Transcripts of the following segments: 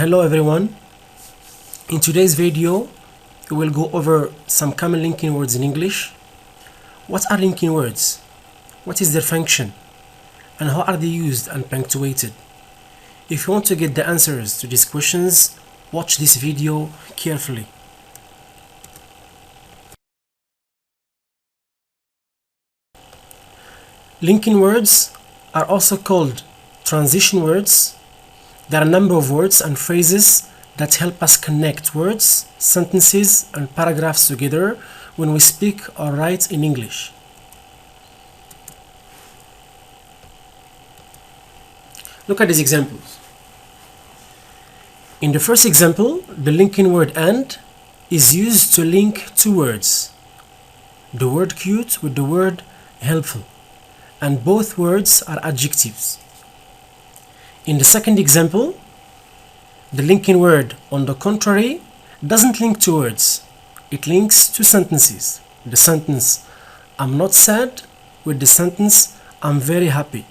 Hello everyone. In today's video we will go over some common linking words in English. What are linking words? What is their function? And how are they used and punctuated? If you want to get the answers to these questions, watch this video carefully. Linking words are also called transition words. There are a number of words and phrases that help us connect words, sentences, and paragraphs together when we speak or write in English. Look at these examples. In the first example, the linking word "and" is used to link two words, the word cute with the word helpful, and both words are adjectives. In the second example, the linking word "on the contrary" doesn't link two words, it links two sentences. The sentence "I'm not sad" with the sentence "I'm very happy."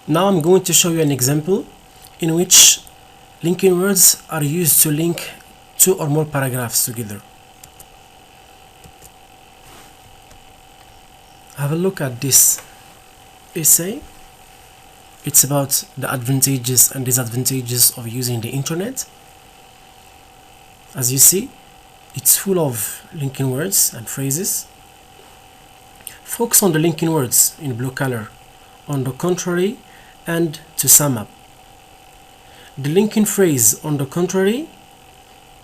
Now I'm going to show you an example in which linking words are used to link two or more paragraphs together. Have a look at this essay. It's about the advantages and disadvantages of using the internet. As you see, it's full of linking words and phrases. Focus on the linking words in blue color, "on the contrary" and "to sum up." The linking phrase "on the contrary"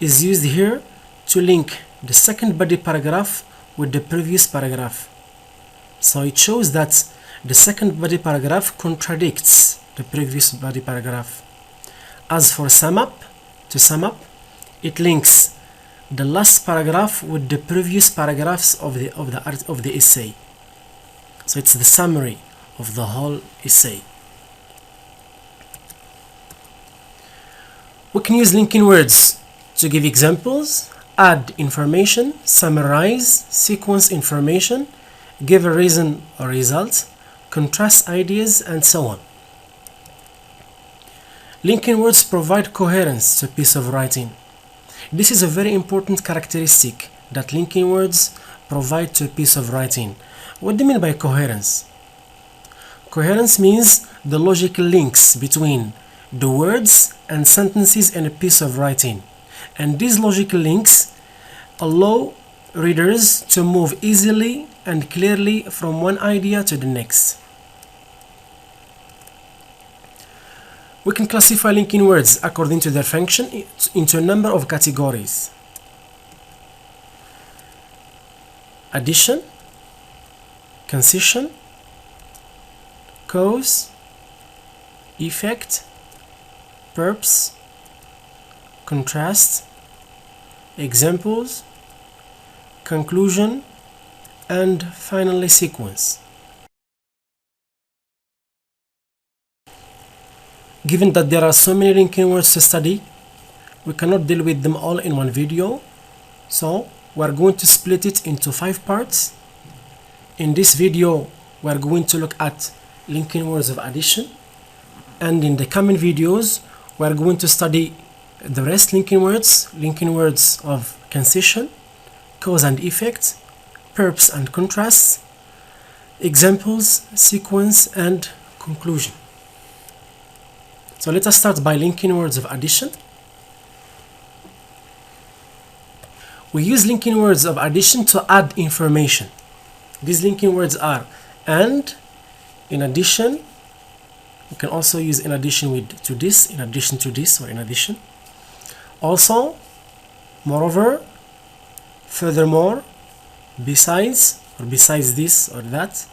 is used here to link the second body paragraph with the previous paragraph. So it shows that the second body paragraph contradicts the previous body paragraph. As for sum up, to sum up, it links the last paragraph with the previous paragraphs of the essay. So it's the summary of the whole essay. We can use linking words to give examples, add information, summarize, sequence information, give a reason or result, contrast ideas, and so on. Linking words provide coherence to a piece of writing. This is a very important characteristic that linking words provide to a piece of writing. What do you mean by coherence? Coherence means the logical links between the words and sentences in a piece of writing. And these logical links allow readers to move easily and clearly from one idea to the next. We can classify linking words according to their function into a number of categories: addition, concision, cause, effect, purpose, contrast, examples, conclusion, and finally sequence. Given that there are so many linking words to study, we cannot deal with them all in one video, so we are going to split it into 5 parts. In this video, we are going to look at linking words of addition, and in the coming videos, we are going to study the rest linking words of concision, cause and effect, purpose and contrast, examples, sequence, and conclusion. So let us start by linking words of addition. We use linking words of addition to add information. These linking words are "and," "in addition." We can also use "in addition" with "to this," "in addition to this," or "in addition." Also, "moreover," "furthermore," "besides," or "besides this or that,"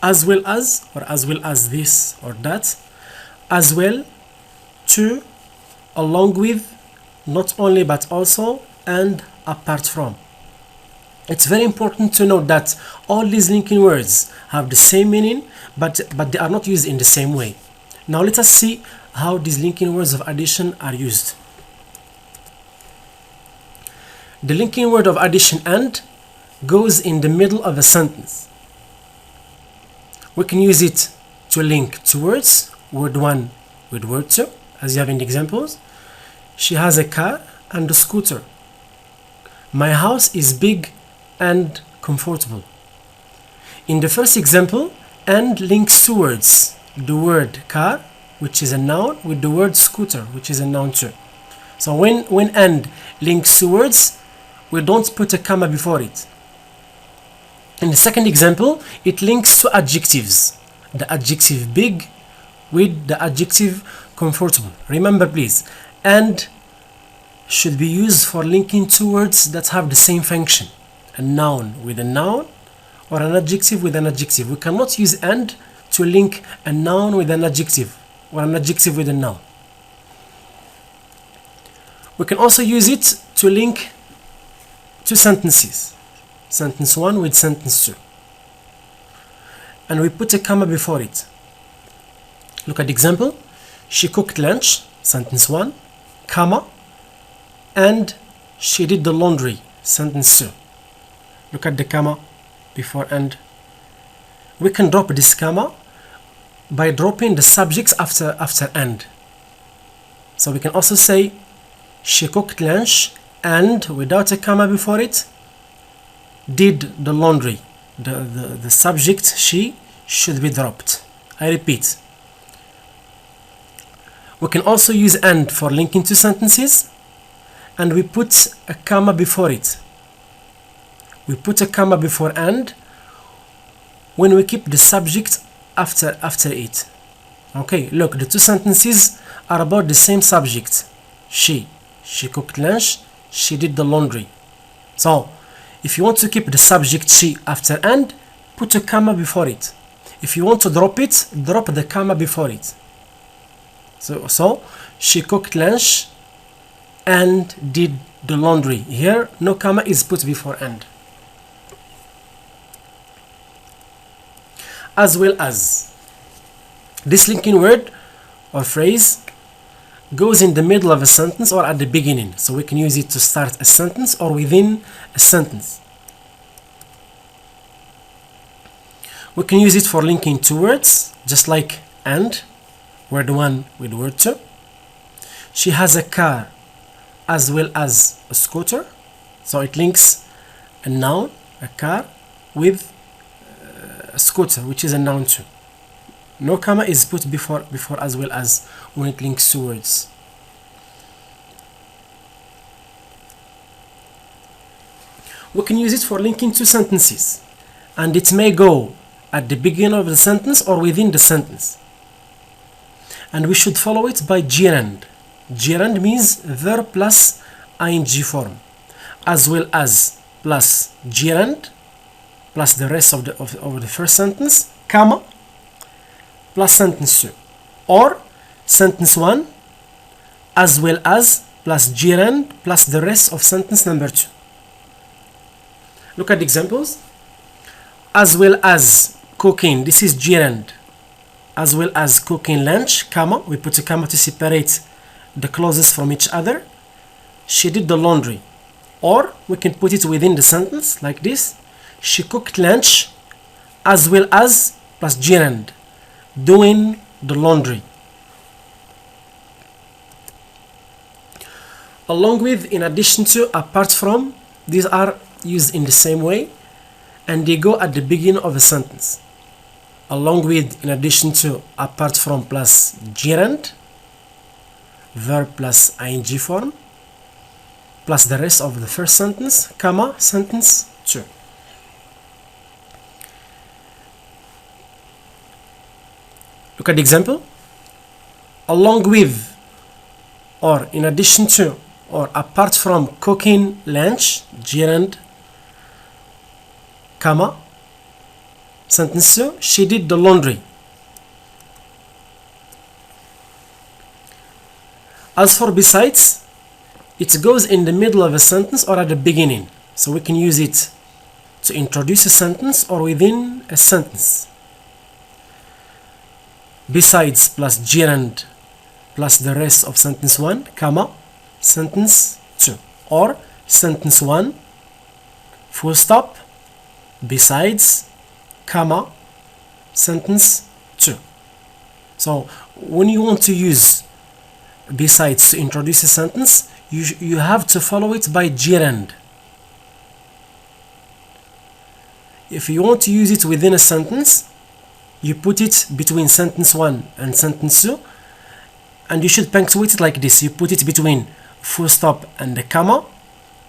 "as well as," or "as well as this or that," "as well," "to," "along with," "not only but also," and "apart from." It's very important to note that all these linking words have the same meaning, but they are not used in the same way. Now let us see how these linking words of addition are used. The linking word of addition "and" goes in the middle of a sentence. We can use it to link two words, word 1 with word 2, as you have in the examples. She has a car and a scooter. My house is big and comfortable. In the first example, and links two words, the word car, which is a noun, with the word scooter, which is a noun too. So when and links two words, we don't put a comma before it. In the second example, it links two adjectives, the adjective big with the adjective comfortable. Remember please, and should be used for linking two words that have the same function, a noun with a noun or an adjective with an adjective. We cannot use and to link a noun with an adjective or an adjective with a noun. We can also use it to link two sentences, sentence 1 with sentence 2, and we put a comma before it. Look at the example. She cooked lunch, sentence 1, comma, and she did the laundry, sentence 2. Look at the comma before and. We can drop this comma by dropping the subjects after and. So we can also say she cooked lunch and, without a comma before it, did the laundry. The subject she should be dropped. I repeat. We can also use and for linking two sentences, and we put a comma before it. We put a comma before and when we keep the subject after it. Okay, look, the two sentences are about the same subject. She cooked lunch, she did the laundry. So if you want to keep the subject she after and, put a comma before it. If you want to drop it, drop the comma before it. So she cooked lunch and did the laundry. Here no comma is put before and. As well as, this linking word or phrase goes in the middle of a sentence or at the beginning, so we can use it to start a sentence or within a sentence. We can use it for linking two words, just like and, word 1 with word 2. She has a car as well as a scooter, so it links a noun, a car, with a scooter, which is a noun too. No comma is put before as well as when it links two words. We can use it for linking two sentences, and it may go at the beginning of the sentence or within the sentence. And we should follow it by gerund. Gerund means verb plus ing form, as well as plus gerund plus the rest of the first sentence, comma, plus sentence 2, or sentence 1 as well as plus gerund plus the rest of sentence number 2. Look at the examples. As well as cooking, this is gerund. As well as cooking lunch, comma, we put a comma to separate the clauses from each other. She did the laundry, or we can put it within the sentence like this. She cooked lunch as well as plus gerund, doing the laundry. Along with, in addition to, apart from, these are used in the same way, and they go at the beginning of a sentence. Along with, in addition to, apart from plus gerund, verb plus ing form, plus the rest of the first sentence, comma, sentence 2. Look at the example. Along with, or in addition to, or apart from cooking lunch, gerund, comma, sentence 2, she did the laundry. As for besides, it goes in the middle of a sentence or at the beginning, so we can use it to introduce a sentence or within a sentence. Besides plus gerund plus the rest of sentence 1, comma, sentence 2, or sentence 1, full stop, besides, comma, sentence 2. So when you want to use besides to introduce a sentence, you have to follow it by gerund. If you want to use it within a sentence, you put it between sentence 1 and sentence 2, and you should punctuate it like this. You put it between full stop and a comma,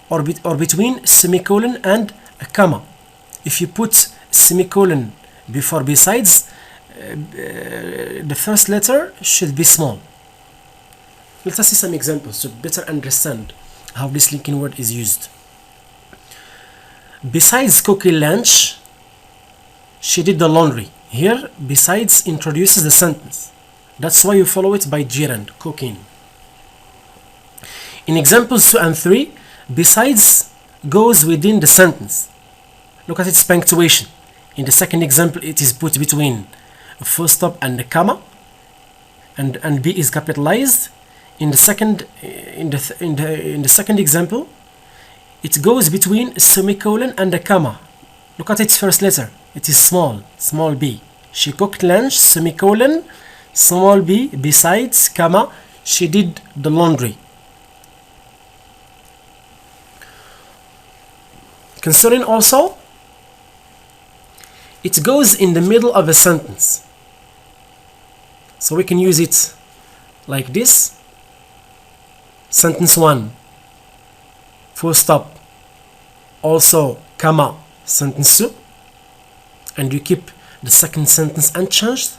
or between semicolon and a comma. If you put semicolon before besides, the first letter should be small. Let us see some examples to better understand how this linking word is used. Besides cooking lunch, she did the laundry. Here, besides introduces the sentence. That's why you follow it by gerund, cooking. In examples 2 and 3, besides goes within the sentence. Look at its punctuation. In the second example, it is put between a full stop and a comma, and B is capitalized. In the second example, it goes between a semicolon and a comma. Look at its first letter. It is small b. She cooked lunch, semicolon, small b, besides, comma, she did the laundry. Concerning also, it goes in the middle of a sentence. So we can use it like this. Sentence 1, full stop, also, comma, sentence 2, and you keep the second sentence unchanged,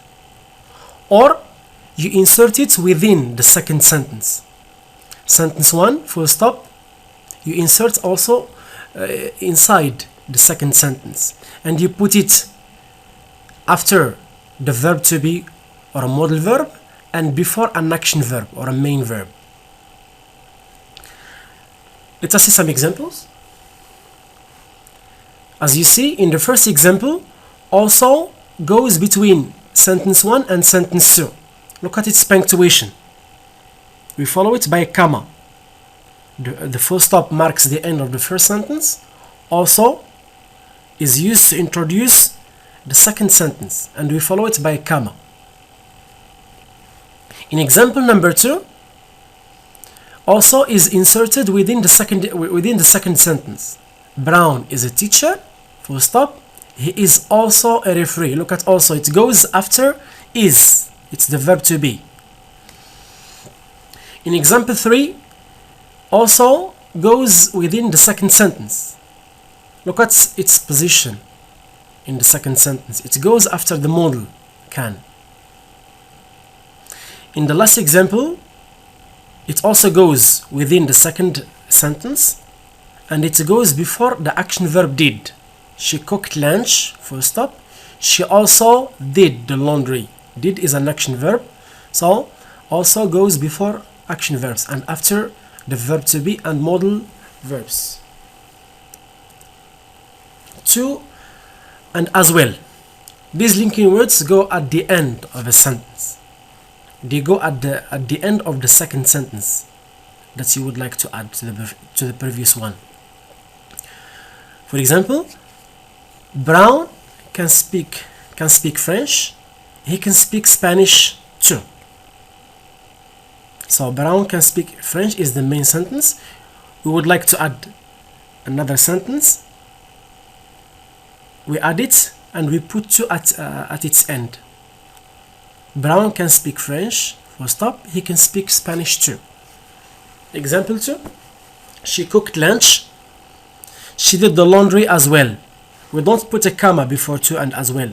or you insert it within the second sentence. Sentence 1, full stop, you insert also inside the second sentence, and you put it after the verb to be or a modal verb, and before an action verb or a main verb. Let us see some examples. As you see, in the first example, also goes between sentence 1 and sentence 2. Look at its punctuation. We follow it by a comma. The full stop marks the end of the first sentence. Also is used to introduce the second sentence, and we follow it by a comma. In example number 2, also is inserted within the second sentence. Brown is a teacher, full stop. He is also a referee. Look at also, it goes after is. It's the verb to be. In example 3, also goes within the second sentence. Look at its position in the second sentence. It goes after the modal can. In the last example, it also goes within the second sentence, and it goes before the action verb did. She cooked lunch, full stop. She also did the laundry. Did is an action verb, so also goes before action verbs and after the verb to be and modal verbs. 2 and as well. These linking words go at the end of a sentence. They go at the end of the second sentence that you would like to add to the previous one. For example, Brown can speak French. He can speak Spanish too. So Brown can speak French is the main sentence. We would like to add another sentence. We add it and we put to at its end. Brown can speak French, full stop. He can speak Spanish too. Example 2. She cooked lunch. She did the laundry as well. We don't put a comma before to and as well.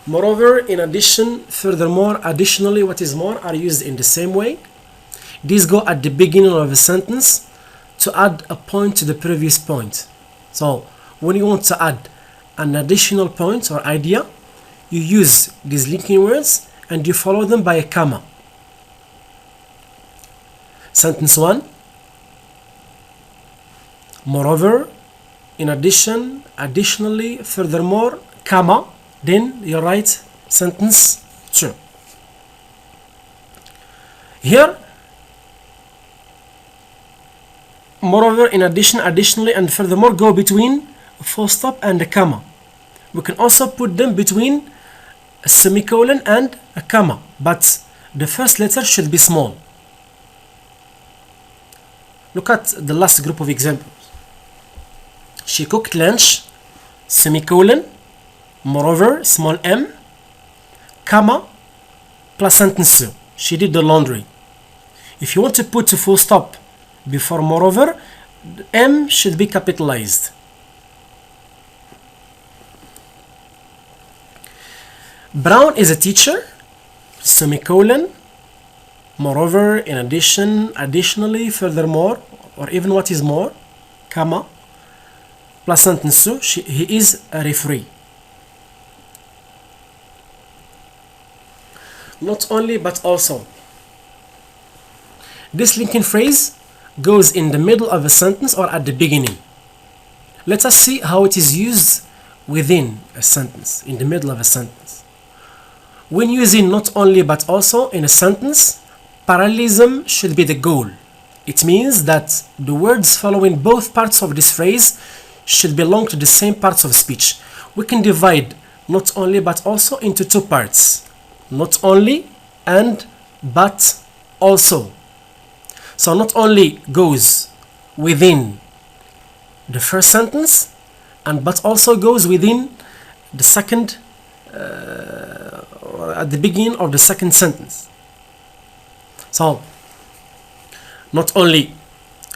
Moreover, in addition, furthermore, additionally, what is more are used in the same way. These go at the beginning of a sentence to add a point to the previous point. So when you want to add an additional point or idea, you use these linking words and you follow them by a comma. Sentence 1. Moreover, in addition, additionally, furthermore, comma. Then you write sentence 2. Here, moreover, in addition, additionally, and furthermore go between a full stop and a comma. We can also put them between a semicolon and a comma, but the first letter should be small. Look at the last group of examples. She cooked lunch, semicolon, moreover, small m, comma, plus sentence 2. She did the laundry. If you want to put a full stop before moreover, m should be capitalized. Brown is a teacher, semicolon, moreover, in addition, additionally, furthermore, or even what is more, comma, plus sentence 2, he is a referee. Not only but also. This linking phrase goes in the middle of a sentence or at the beginning. Let us see how it is used within a sentence, in the middle of a sentence. When using not only but also in a sentence, parallelism should be the goal. It means that the words following both parts of this phrase should belong to the same parts of speech. We can divide not only but also into two parts. Not only and but also. So not only goes within the first sentence, and but also goes within the second, at the beginning of the second sentence. So not only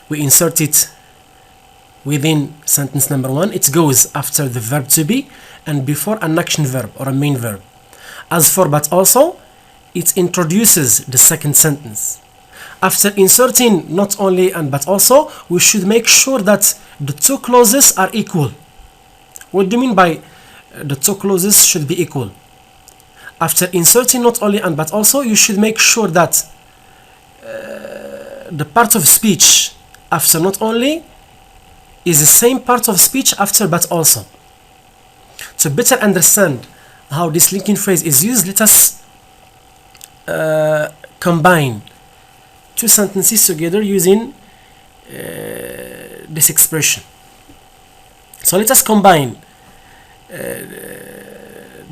we insert it within sentence number 1, it goes after the verb to be and before an action verb or a main verb. As for but also, it introduces the second sentence. After inserting not only and but also, we should make sure that the two clauses are equal. What do you mean by the two clauses should be equal? After inserting not only and but also, you should make sure that the part of speech after not only is the same part of speech after but also. To better understand how this linking phrase is used, let us combine two sentences together using this expression. So let us combine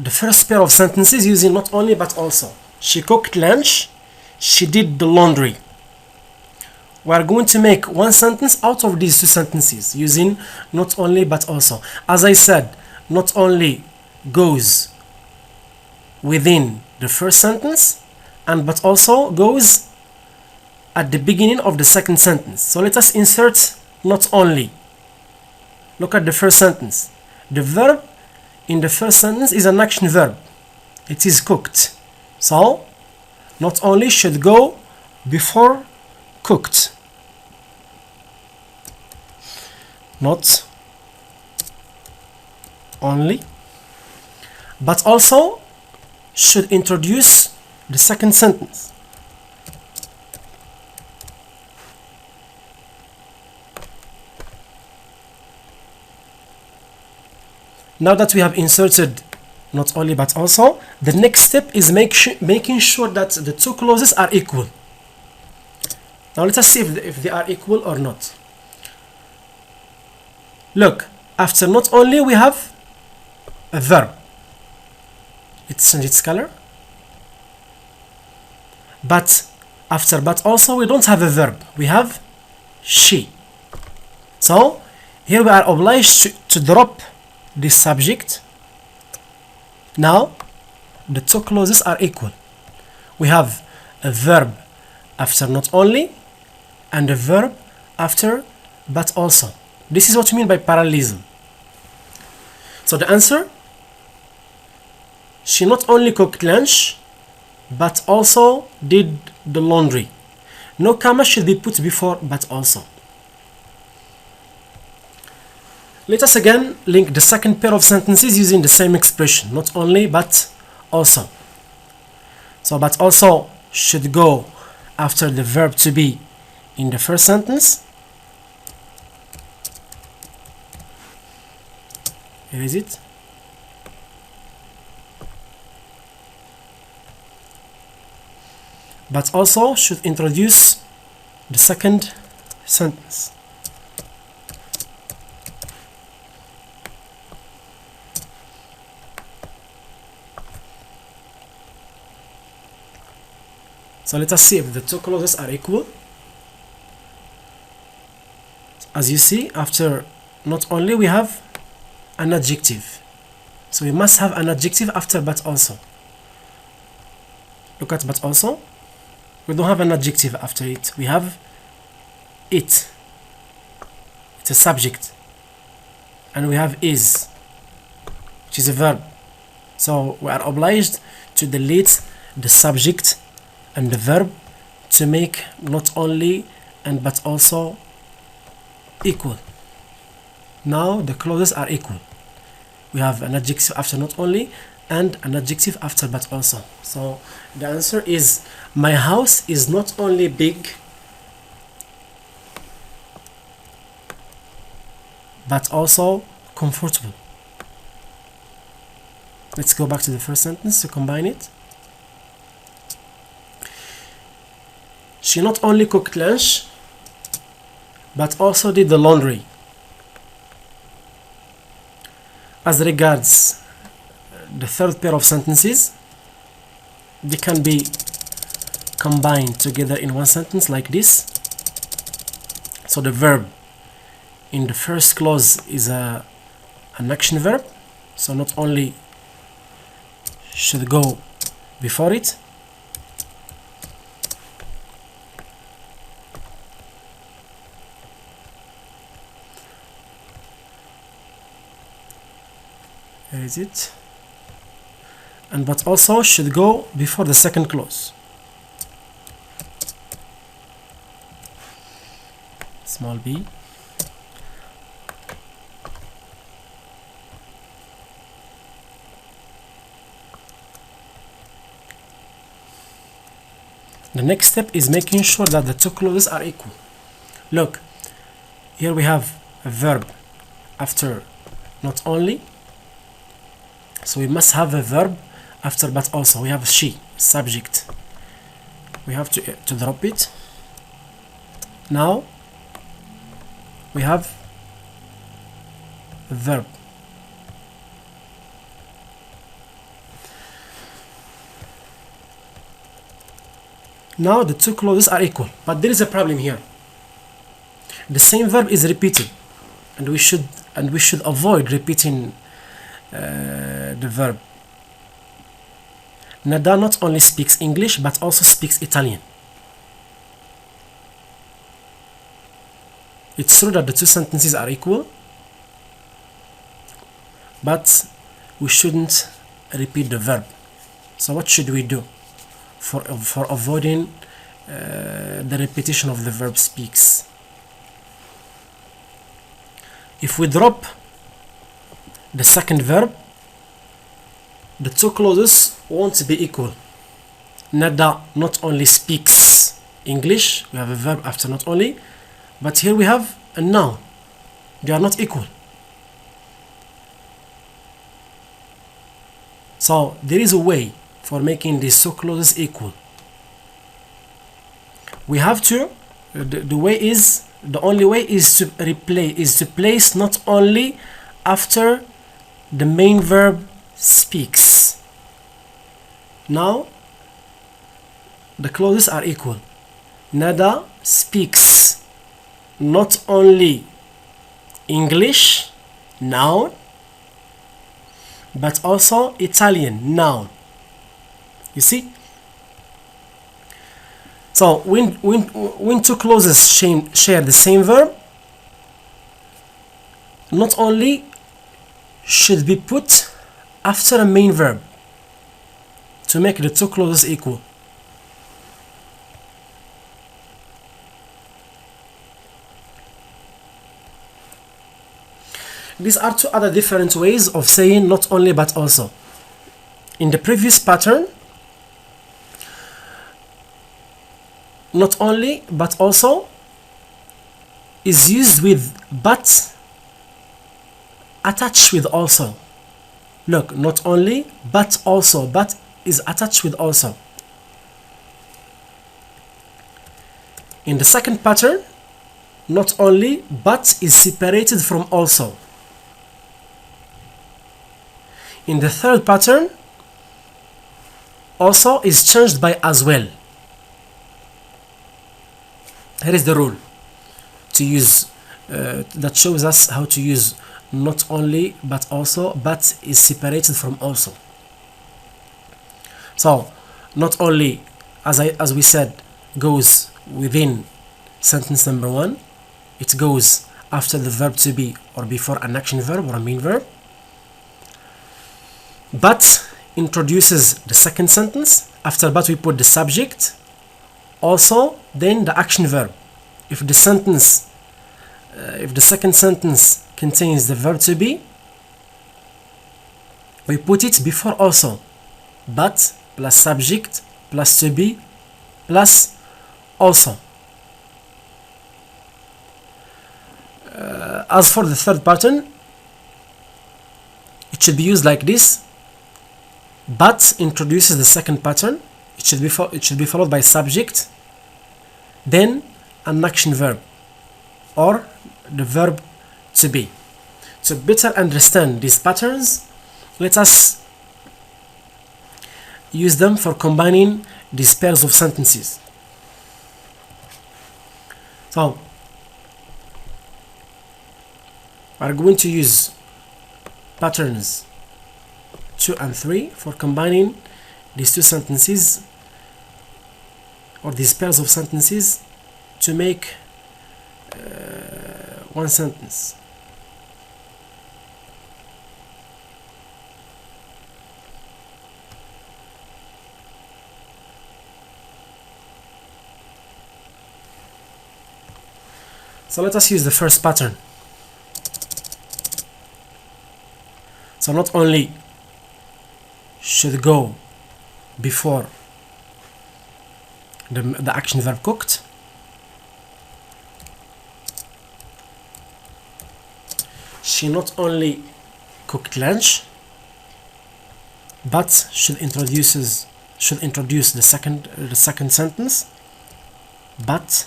the first pair of sentences using not only but also. She cooked lunch, she did the laundry. We are going to make one sentence out of these two sentences using not only but also. As I said, not only goes within the first sentence and but also goes at the beginning of the second sentence. So let us insert not only. Look at the first sentence. The verb in the first sentence is an action verb. It is cooked. So not only should go before cooked. Not only but also should introduce the second sentence. Now that we have inserted not only but also, the next step is making sure that the two clauses are equal. Now let us see if they are equal or not. Look, after not only we have a verb. Let's change its color. But after but also we don't have a verb. We have she. So here we are obliged to drop this subject. Now the two clauses are equal. We have a verb after not only and a verb after but also. This is what we mean by parallelism. So the answer, she not only cooked lunch but also did the laundry. No comma should be put before but also. Let us again link the second pair of sentences using the same expression, not only but also. So but also should go after the verb to be in the first sentence. Here is it. But also should introduce the second sentence. So let us see if the two clauses are equal. As you see, after not only we have an adjective, so we must have an adjective after but also. Look at but also. We don't have an adjective after it. We have it. It's a subject. And we have is, which is a verb. So we are obliged to delete the subject and the verb to make not only and but also equal. Now the clauses are equal. We have an adjective after not only and an adjective after but also. So the answer is, my house is not only big but also comfortable. Let's go back to the first sentence to combine it. She not only cooked lunch but also did the laundry. As regards the third pair of sentences, they can be combined together in one sentence like this. So the verb in the first clause is an action verb, so not only should go before it, where is it, and but also should go before the second clause. Small b. The next step is making sure that the two clauses are equal. Look, here we have a verb after not only, so we must have a verb after but also. We have she, subject. We have to drop it. Now we have a verb. Now the two clauses are equal, but there is a problem here. The same verb is repeated, and we should avoid repeating the verb. Nada not only speaks English but also speaks Italian. It's true that the two sentences are equal, but we shouldn't repeat the verb. So what should we do for avoiding the repetition of the verb speaks? If we drop the second verb, the two clauses won't be equal. Nada not only speaks English, we have a verb after not only, but here we have a noun. They are not equal. So there is a way for making these two clauses equal. We have to, the only way is to place not only after the main verb speaks. Now the clauses are equal. Nada speaks not only English, noun, but also Italian, noun. You see? So when two clauses share the same verb, not only should be put after a main verb to make the two clauses equal. These are two other different ways of saying not only but also. In the previous pattern, not only but also is used with but attached with also. Look, not only but also, but is attached with also. In the second pattern, not only but is separated from also. In the third pattern, also is changed by as well. here is the rule to use that shows us how to use not only but also, but is separated from also. So not only, as we said, goes within sentence number 1, it goes after the verb to be or before an action verb or a main verb, but introduces the second sentence. After but we put the subject, also then the action verb. If the second sentence contains the verb to be, we put it before also, but plus subject plus to be plus also. As for the third pattern, it should be used like this. But introduces the second pattern. It should be followed by subject, then an action verb or the verb to be. To better understand these patterns, let us use them for combining these pairs of sentences. So we are going to use patterns 2 and 3 for combining these two sentences or these pairs of sentences to make one sentence. So let us use the first pattern. So not only should go before the action verb cooked, she not only cooked lunch, but should introduce the second sentence, but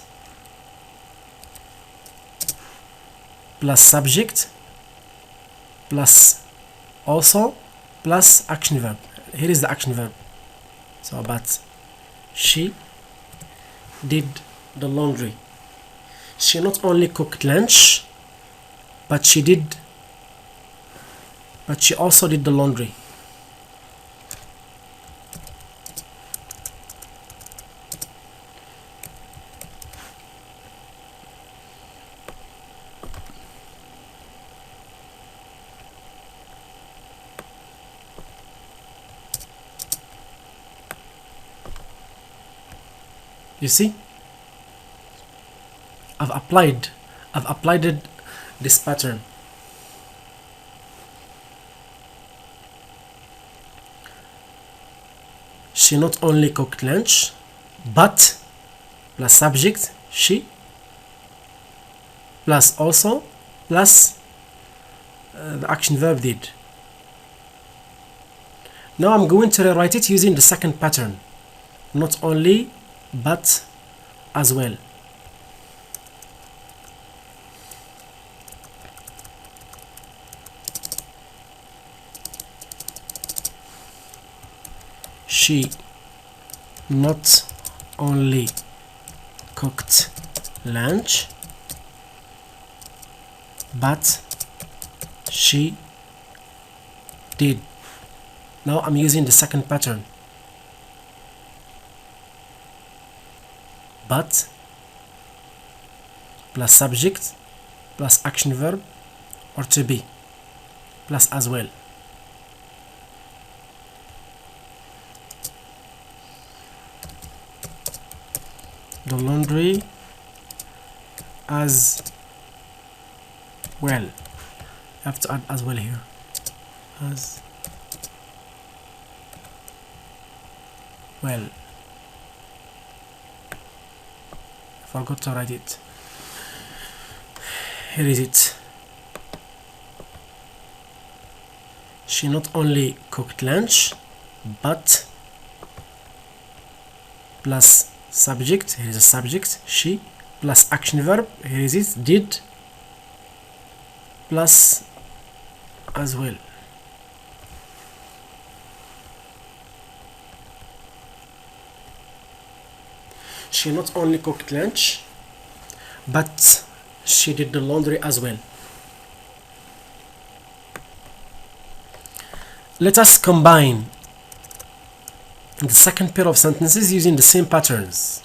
plus subject plus also plus action verb. Here is the action verb. So but she did the laundry. She not only cooked lunch, but she also did the laundry. You see, I've applied this pattern. She not only cooked lunch, but plus subject she plus also plus the action verb did. Now I'm going to rewrite it using the second pattern, not only but as well. She not only cooked lunch, but she did. Now I'm using the second pattern. But plus subject plus action verb or to be plus as well. The laundry as well. You have to add as well here. As well. Forgot to write it. Here is it. She not only cooked lunch, but plus subject, here is a subject, she, plus action verb, here is it, did, plus as well. She not only cooked lunch, but she did the laundry as well. Let us combine the second pair of sentences using the same patterns.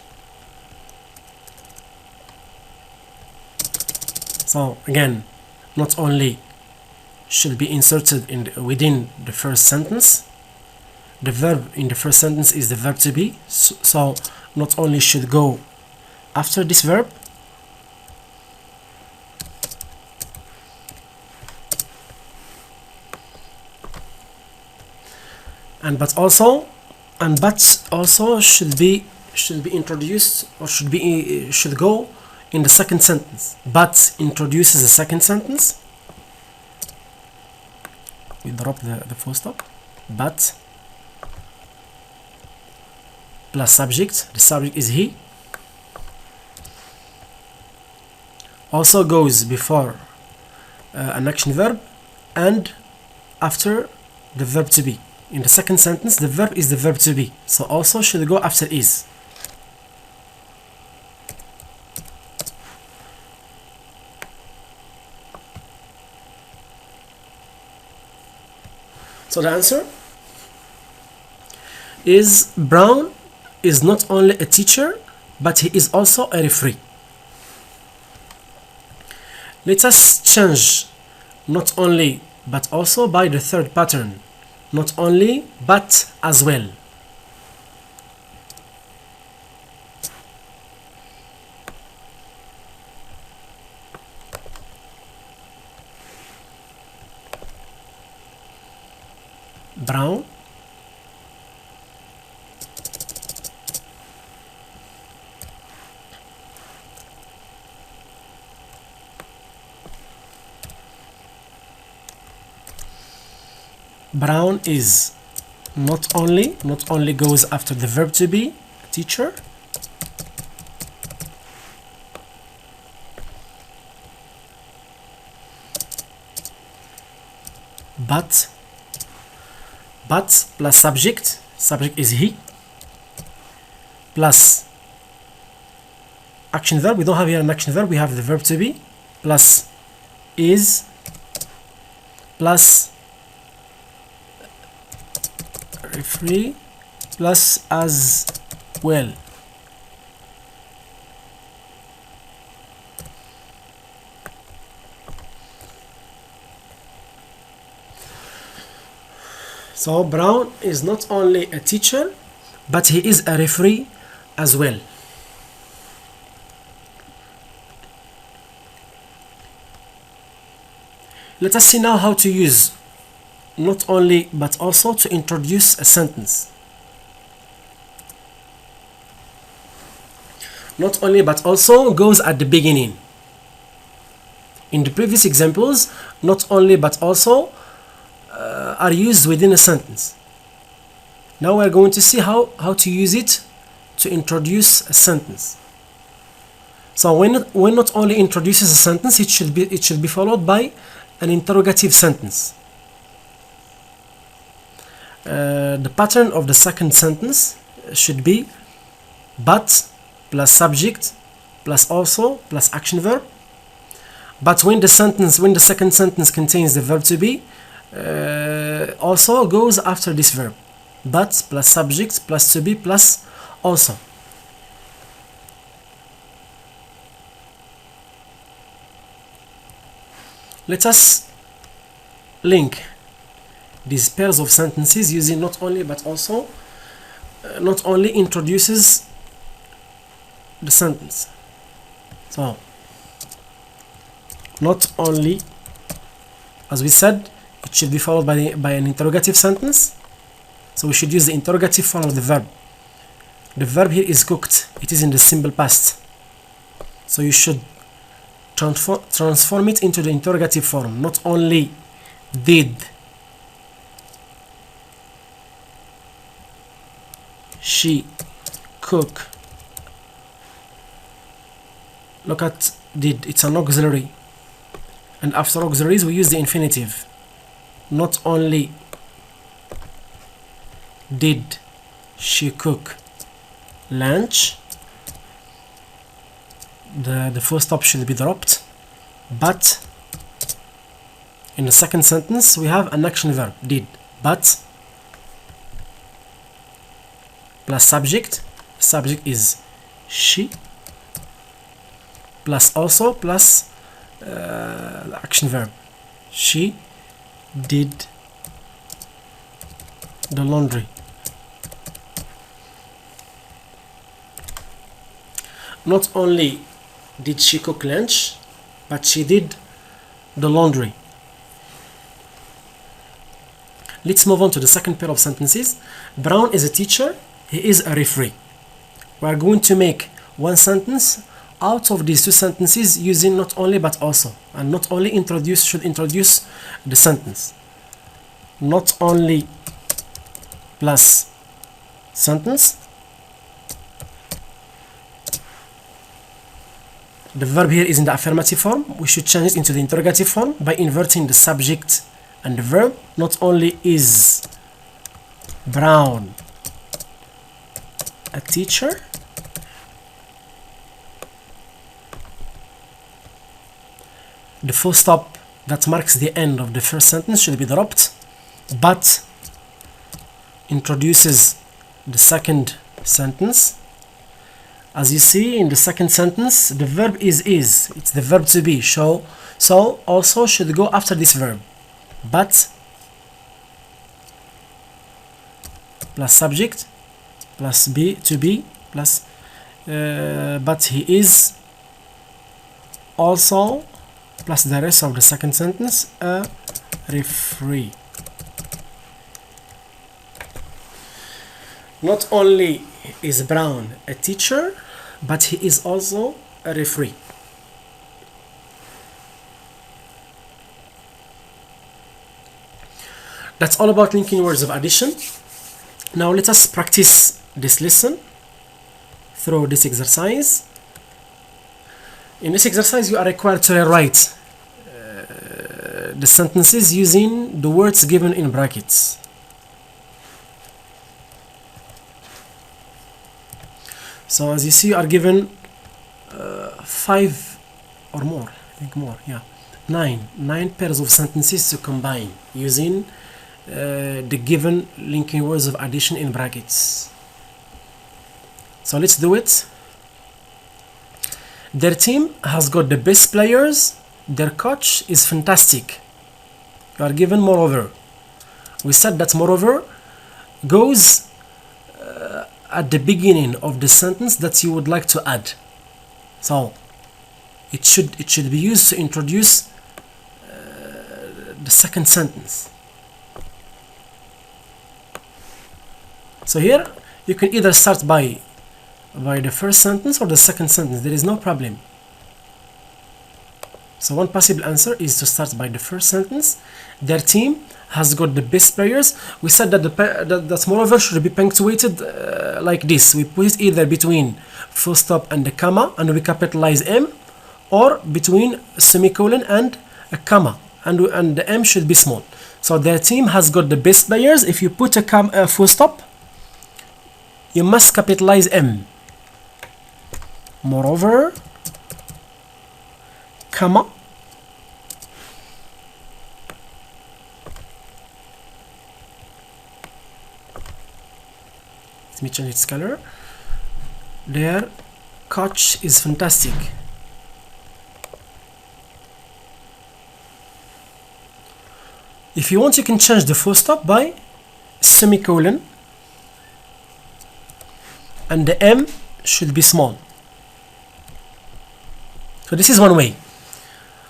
So again, not only should be inserted within the first sentence, the verb in the first sentence is the verb to be, so not only should go after this verb, but also should be introduced, or should go in the second sentence. But introduces the second sentence. We drop the full stop. But plus subject. The subject is he. Also goes before an action verb and after the verb to be. In the second sentence, the verb is the verb to be, so also should go after is. So the answer is Brown is not only a teacher, but he is also a referee. Let us change not only but also by the third pattern. Not only but as well. Brown is not only goes after the verb to be, teacher, but plus subject is he, plus action verb. We don't have here an action verb, we have the verb to be, plus is, plus referee, plus as well. So Brown is not only a teacher, but he is a referee as well. Let us see now how to use not only but also to introduce a sentence. Not only but also goes at the beginning. In the previous examples, not only but also are used within a sentence. Now we're going to see how to use it to introduce a sentence. So when not only introduces a sentence, it should be followed by an interrogative sentence. The pattern of the second sentence should be but plus subject plus also plus action verb. But when the second sentence contains the verb to be, also goes after this verb. But plus subject plus to be plus also. Let us link these pairs of sentences using not only but also. Not only introduces the sentence. So not only, as we said, it should be followed by an interrogative sentence. So we should use the interrogative form of the verb. The verb here is cooked. It is in the simple past. So you should transform it into the interrogative form. Not only did she cook. Look at did. It's an auxiliary. And after auxiliaries we use the infinitive. Not only did she cook lunch, the full stop should be dropped, but in the second sentence we have an action verb, did, but plus subject is she, plus also plus the action verb, she did the laundry. Not only did she cook lunch, but she did the laundry. Let's move on to the second pair of sentences. Brown is a teacher, he is a referee. We are going to make one sentence out of these two sentences using not only but also, and not only should introduce the sentence. Not only plus sentence. The verb here is in the affirmative form. We should change it into the interrogative form by inverting the subject and the verb. Not only is Brown a teacher, the full stop that marks the end of the first sentence should be dropped, but introduces the second sentence. As you see in the second sentence, the verb is. It's the verb to be. So also should go after this verb. But plus subject plus be to be plus but he is also plus the rest of the second sentence a referee. Not only is Brown a teacher, but he is also a referee. That's all about linking words of addition. Now let us practice this lesson through this exercise. In this exercise, you are required to rewrite the sentences using the words given in brackets. So as you see, you are given 5 or more, I think more, yeah, 9 pairs of sentences to combine using the given linking words of addition in brackets. So let's do it. Their team has got the best players. Their coach is fantastic. You are given moreover. We said that moreover goes at the beginning of the sentence that you would like to add. So it should be used to introduce the second sentence. So here you can either start by the first sentence or the second sentence. There is no problem. So one possible answer is to start by the first sentence. Their team has got the best players. We said that that moreover should be punctuated like this. We put it either between full stop and a comma and we capitalize M, or between a semicolon and a comma and the M should be small. So their team has got the best players. If you put a full stop, you must capitalize M. Moreover, comma, let me change its color. Their coach is fantastic. If you want, you can change the full stop by semicolon and the M should be small. So this is one way.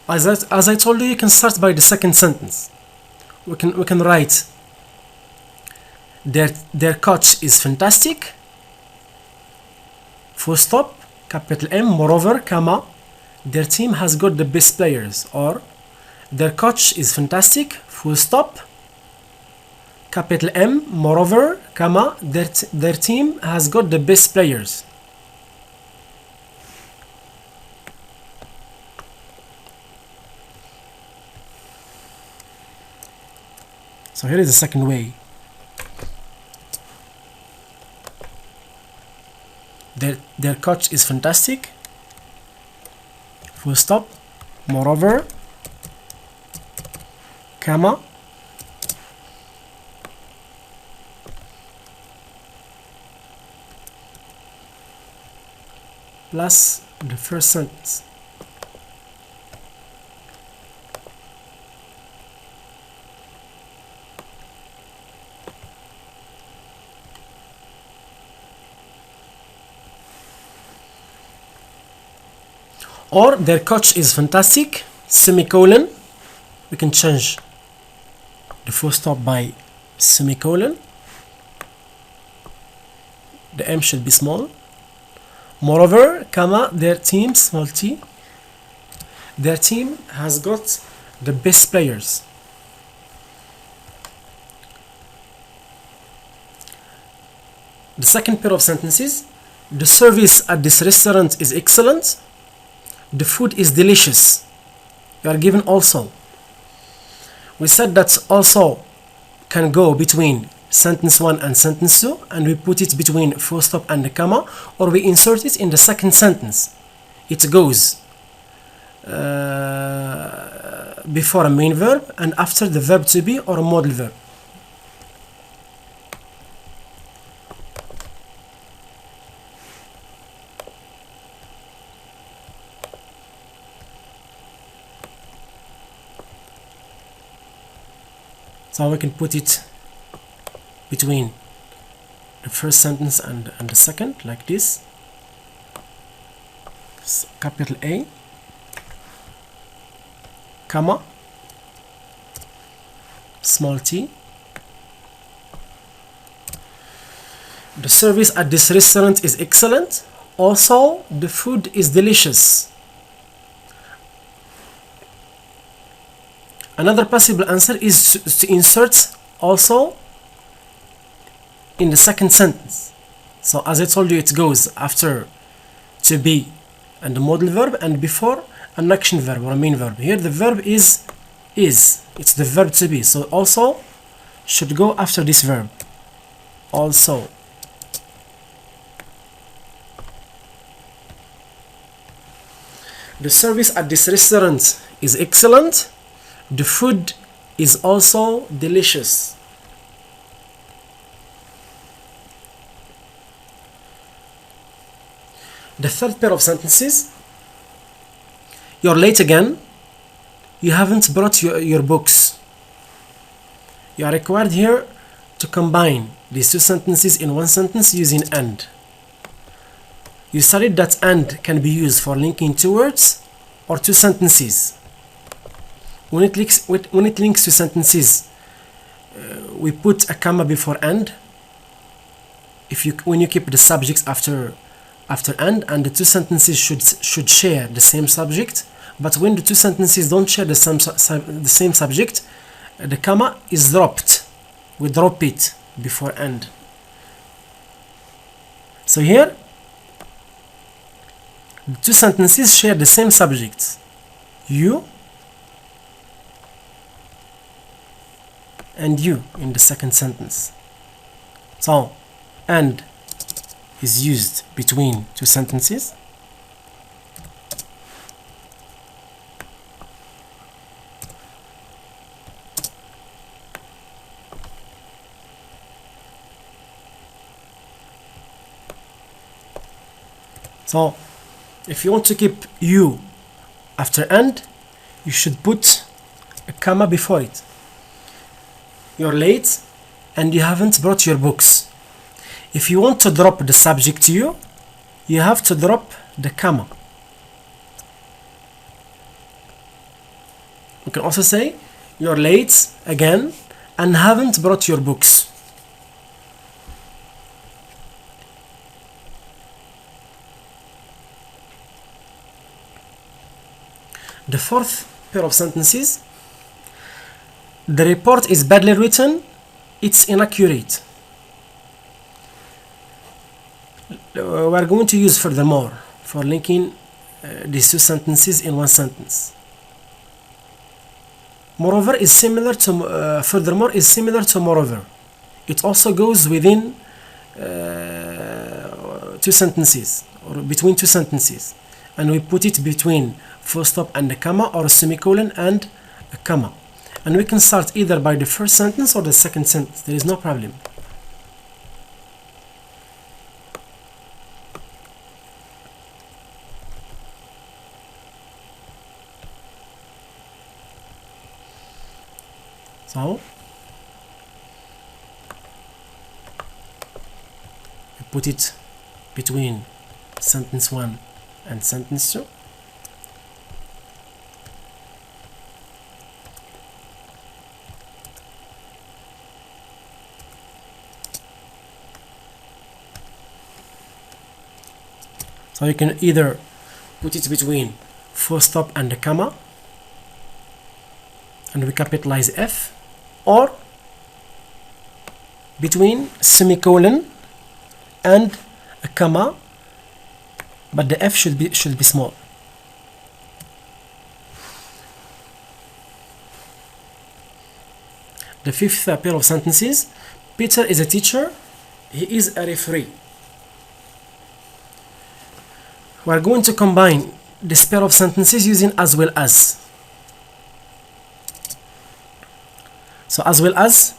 As I told you, you can start by the second sentence. We can write their coach is fantastic, full stop, capital M, moreover, comma, their team has got the best players, or their coach is fantastic, full stop, capital M, moreover, comma, their team has got the best players. So here is the second way. Their coach is fantastic. full stop, moreover, comma, plus the first sentence. Or their coach is fantastic, semicolon. We can change the full stop by semicolon. The M should be small. Moreover, comma, their team, small t. Their team has got the best players. The second pair of sentences, the service at this restaurant is excellent. The food is delicious. You are given also. We said that also can go between sentence 1 and sentence 2, and we put it between full stop and the comma, or we insert it in the second sentence. It goes before a main verb and after the verb to be or a modal verb. So we can put it between the first sentence and the second, like this. Capital A, comma, small t. The service at this restaurant is excellent. Also, the food is delicious. Another possible answer is to insert also in the second sentence. So as I told you, it goes after to be and the modal verb and before an action verb or a main verb. Here the verb is. It's the verb to be. So also should go after this verb. Also. The service at this restaurant is excellent. The food is also delicious. The third pair of sentences, you're late again. You haven't brought your books. You are required here to combine these two sentences in one sentence using and. You studied that and can be used for linking two words or two sentences. When it links to sentences, we put a comma before and. When you keep the subjects after and the two sentences should share the same subject, but when the two sentences don't share the same subject, the comma is dropped. We drop it before and. So here, the two sentences share the same subject. You and you in the second sentence. So, and is used between two sentences. So, if you want to keep you after and, you should put a comma before it. You're late and you haven't brought your books. If you want to drop the subject to you have to drop the comma. You can also say you're late again and haven't brought your books. The fourth pair of sentences, the report is badly written, it's inaccurate. We are going to use furthermore for linking these two sentences in one sentence. Moreover is similar to furthermore is similar to moreover. It also goes within two sentences or between two sentences, and we put it between full stop and a comma, or a semicolon and a comma. And we can start either by the first sentence or the second sentence. There is no problem. So we put it between sentence 1 and sentence 2. So you can either put it between full stop and a comma, and we capitalize F, or between semicolon and a comma, but the F should be small. The fifth pair of sentences: Peter is a teacher, he is a referee. We are going to combine this pair of sentences using as well as. So as well as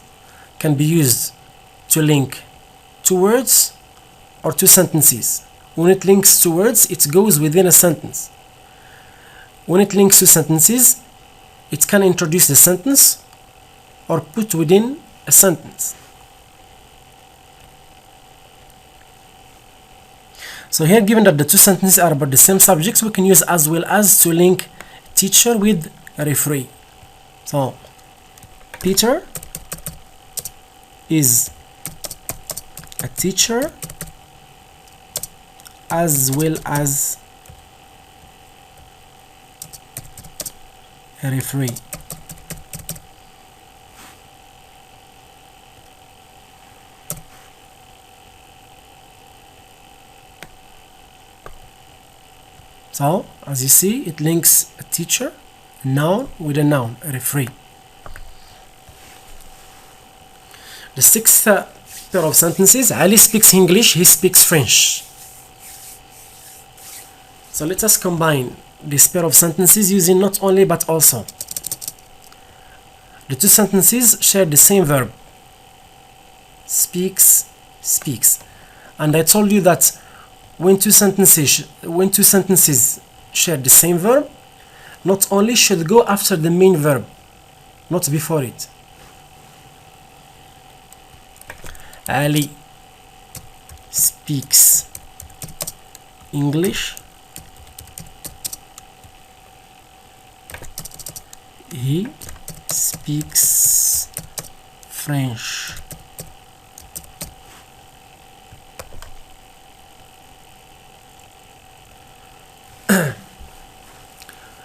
can be used to link two words or two sentences. When it links two words, it goes within a sentence. When it links two sentences, it can introduce the sentence or put within a sentence. So here, given that the two sentences are about the same subjects, we can use as well as to link teacher with a referee. So Peter is a teacher as well as a referee. So as you see, it links a teacher, a noun, with a noun, a referee. The sixth pair of sentences: Ali speaks English, he speaks French. So let us combine this pair of sentences using not only but also. The two sentences share the same verb: speaks, speaks. And I told you that when two sentences share the same verb, not only should go after the main verb, not before it. Ali speaks English, he speaks French.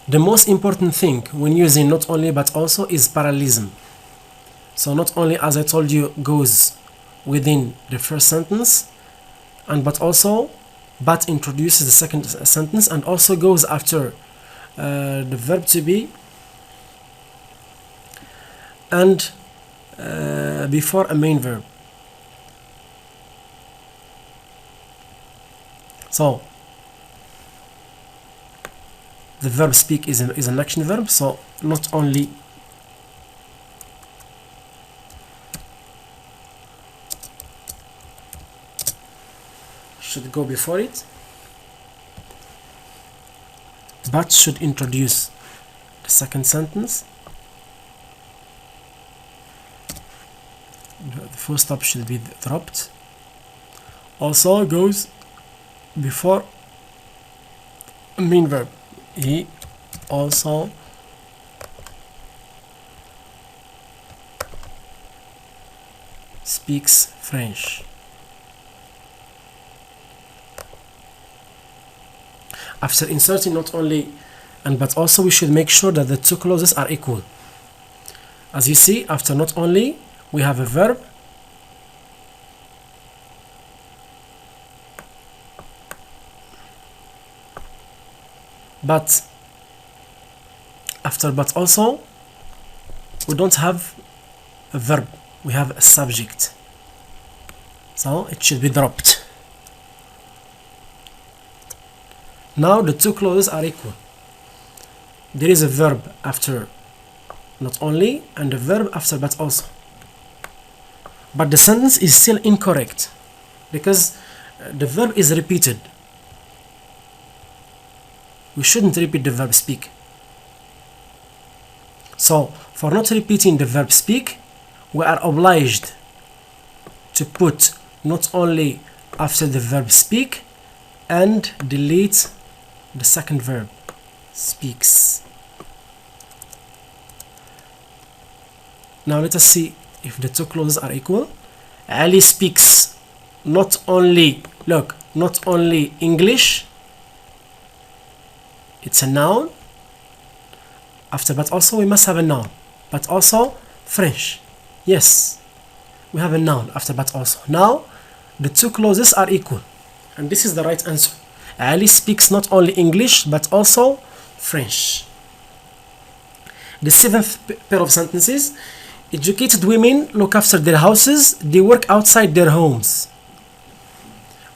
The most important thing when using not only but also is parallelism. So not only, as I told you, goes within the first sentence, and but also but introduces the second sentence, and also goes after the verb to be and before a main verb. So the verb speak is an action verb, so not only should go before it, but should introduce the second sentence. The full stop should be dropped. Also goes before a main verb. He also speaks French. After inserting not only and but also, we should make sure that the two clauses are equal. As you see, after not only, we have a verb, but after but also, we don't have a verb, we have a subject, so it should be dropped. Now the two clauses are equal. there is a verb after not only and a verb after but also. But the sentence is still incorrect because the verb is repeated. We shouldn't repeat the verb speak. So, for not repeating the verb speak, we are obliged to put not only after the verb speak and delete the second verb, speaks. Now let us see if the two clauses are equal. Ali speaks not only, look, not only English, it's a noun. After but also we must have a noun, but also French. Yes, we have a noun after but also. Now the two clauses are equal, and this is the right answer. Ali speaks not only English but also French. The seventh pair of sentences: educated women look after their houses, they work outside their homes.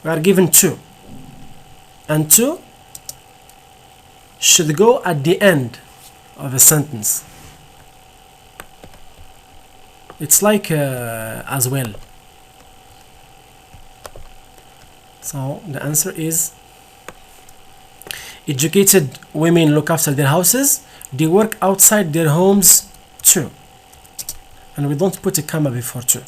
We are given two, and two should go at the end of a sentence. It's like as well. So the answer is educated women look after their houses, they work outside their homes too. And we don't put a comma before too.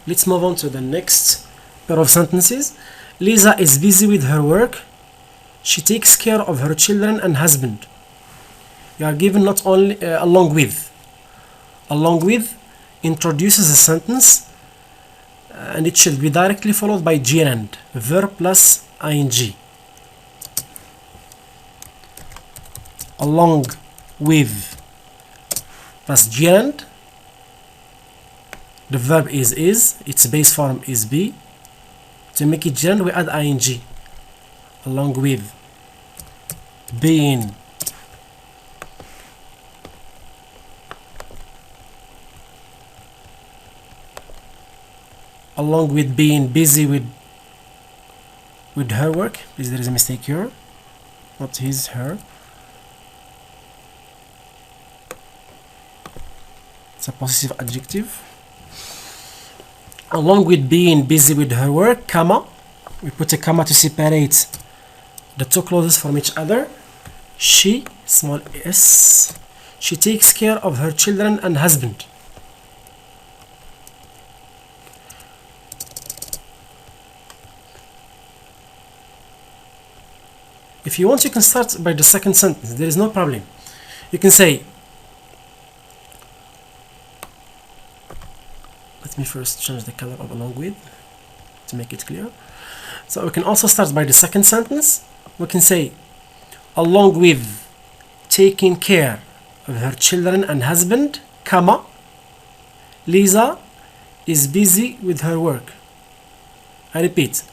Let's move on to the next pair of sentences. Lisa is busy with her work. She takes care of her children and husband. You are given not only along with. Along with introduces a sentence and it should be directly followed by gerund, verb plus ing. Along with plus gerund. The verb is, its base form is be. To make it gerund, we add ing. Along with being. Along with being busy with her work. Please, there is a mistake here. Not his, her. It's a possessive adjective. Along with being busy with her work, comma, we put a comma to separate the two clauses from each other. She, small s, she takes care of her children and husband. If you want, you can start by the second sentence. There is no problem. You can say, let me first change the color of along with to make it clear. So we can also start by the second sentence. We can say, along with taking care of her children and husband, comma, Lisa is busy with her work. I repeat,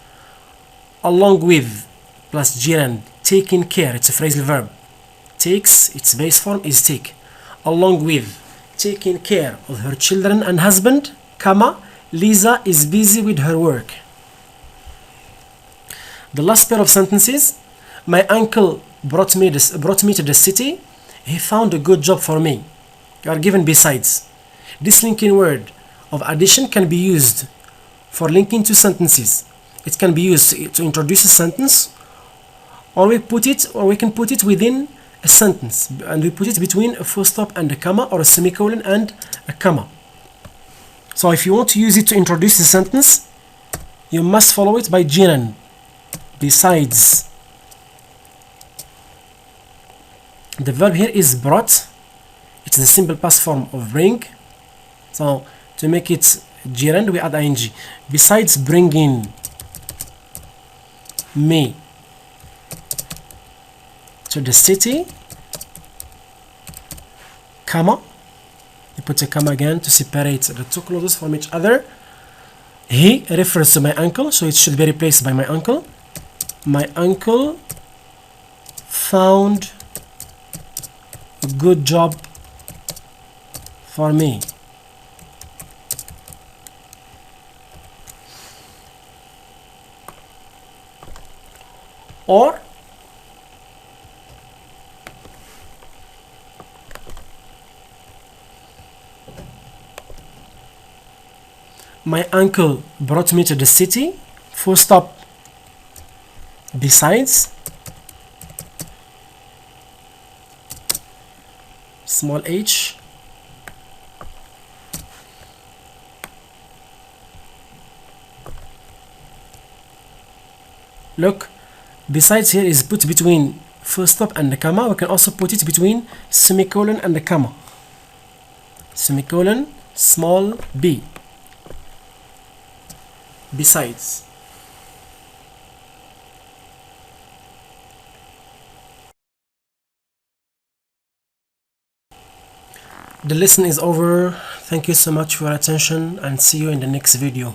along with plus gerund, taking care, it's a phrasal verb. Takes, its base form is take. Along with taking care of her children and husband, comma, Lisa is busy with her work. The last pair of sentences: my uncle brought me to the city. He found a good job for me. You are given besides. This linking word of addition can be used for linking two sentences. It can be used to introduce a sentence, or we can put it within a sentence, and we put it between a full stop and a comma, or a semicolon and a comma. So if you want to use it to introduce a sentence, you must follow it by gerund, besides. The verb here is brought. It's the simple past form of bring. So to make it gerund, we add ing. Besides bringing me to the city, comma, you put a comma again to separate the two clauses from each other. He refers to my uncle, so it should be replaced by my uncle. My uncle found a good job for me. or my uncle brought me to the city, full stop. Besides, small h, look, besides here is put between full stop and the comma. We can also put it between semicolon and the comma. Semicolon, small b. Besides. The lesson is over. Thank you so much for your attention and see you in the next video.